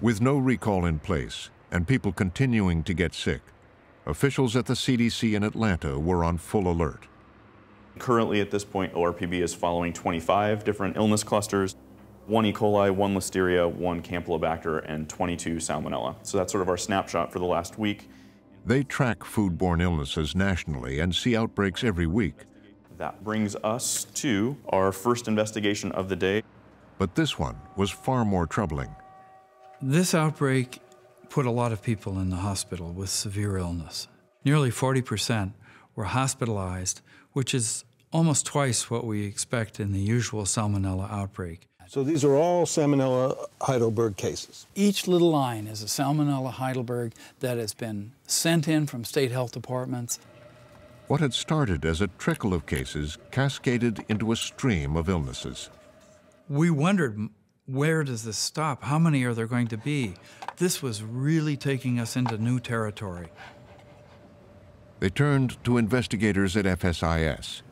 With no recall in place and people continuing to get sick, officials at the CDC in Atlanta were on full alert. Currently at this point, ORPB is following 25 different illness clusters, 1 E. coli, 1 Listeria, 1 Campylobacter, and 22 Salmonella. So that's sort of our snapshot for the last week. They track foodborne illnesses nationally and see outbreaks every week. That brings us to our first investigation of the day. But this one was far more troubling. This outbreak put a lot of people in the hospital with severe illness. Nearly 40% were hospitalized, which is almost twice what we expect in the usual Salmonella outbreak. So these are all Salmonella Heidelberg cases? Each little line is a Salmonella Heidelberg that has been sent in from state health departments. What had started as a trickle of cases cascaded into a stream of illnesses. We wondered, where does this stop? How many are there going to be? This was really taking us into new territory. They turned to investigators at FSIS.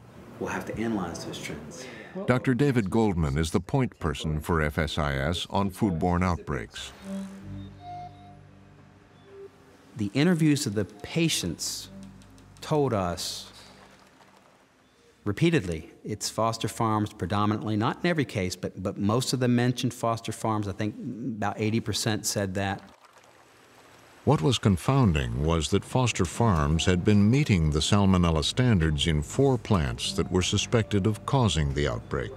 We'll have to analyze those trends. Dr. David Goldman is the point person for FSIS on foodborne outbreaks. The interviews of the patients told us repeatedly it's Foster Farms predominantly, not in every case, but most of them mentioned Foster Farms. I think about 80% said that. What was confounding was that Foster Farms had been meeting the Salmonella standards in 4 plants that were suspected of causing the outbreak.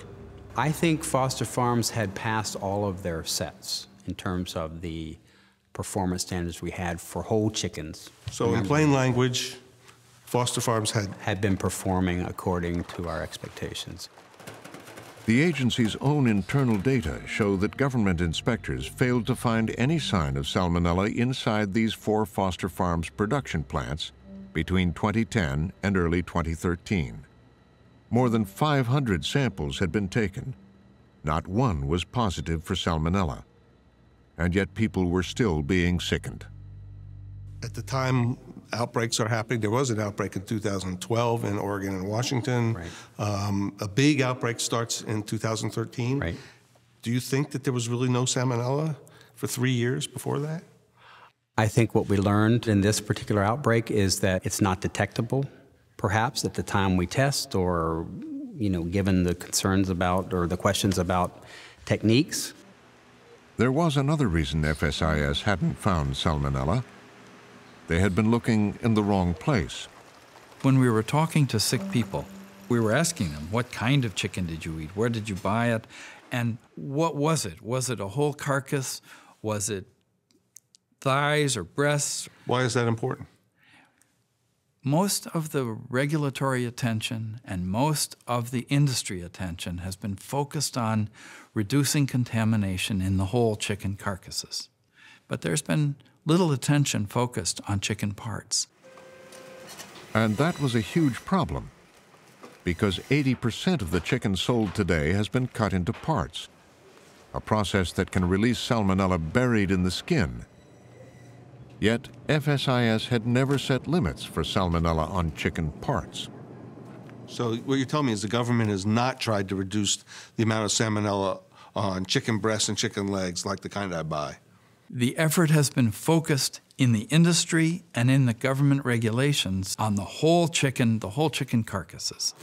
I think Foster Farms had passed all of their sets in terms of the performance standards we had for whole chickens. So in plain language, Foster Farms had been performing according to our expectations. The agency's own internal data show that government inspectors failed to find any sign of Salmonella inside these 4 Foster Farms production plants between 2010 and early 2013. More than 500 samples had been taken. Not one was positive for Salmonella. And yet people were still being sickened. At the time outbreaks are happening, there was an outbreak in 2012 in Oregon and Washington. Right. A big outbreak starts in 2013. Right. Do you think that there was really no Salmonella for 3 years before that? I think what we learned in this particular outbreak is that it's not detectable, perhaps, at the time we test, or, given the concerns about, or the questions about techniques. There was another reason FSIS hadn't found Salmonella. They had been looking in the wrong place. When we were talking to sick people, we were asking them, what kind of chicken did you eat? Where did you buy it? And what was it? Was it a whole carcass? Was it thighs or breasts? Why is that important? Most of the regulatory attention and most of the industry attention has been focused on reducing contamination in the whole chicken carcasses. But there's been little attention focused on chicken parts. And that was a huge problem, because 80% of the chicken sold today has been cut into parts, a process that can release Salmonella buried in the skin. Yet FSIS had never set limits for Salmonella on chicken parts. So what you're telling me is the government has not tried to reduce the amount of Salmonella on chicken breasts and chicken legs like the kind I buy? The effort has been focused in the industry and in the government regulations on the whole chicken carcasses.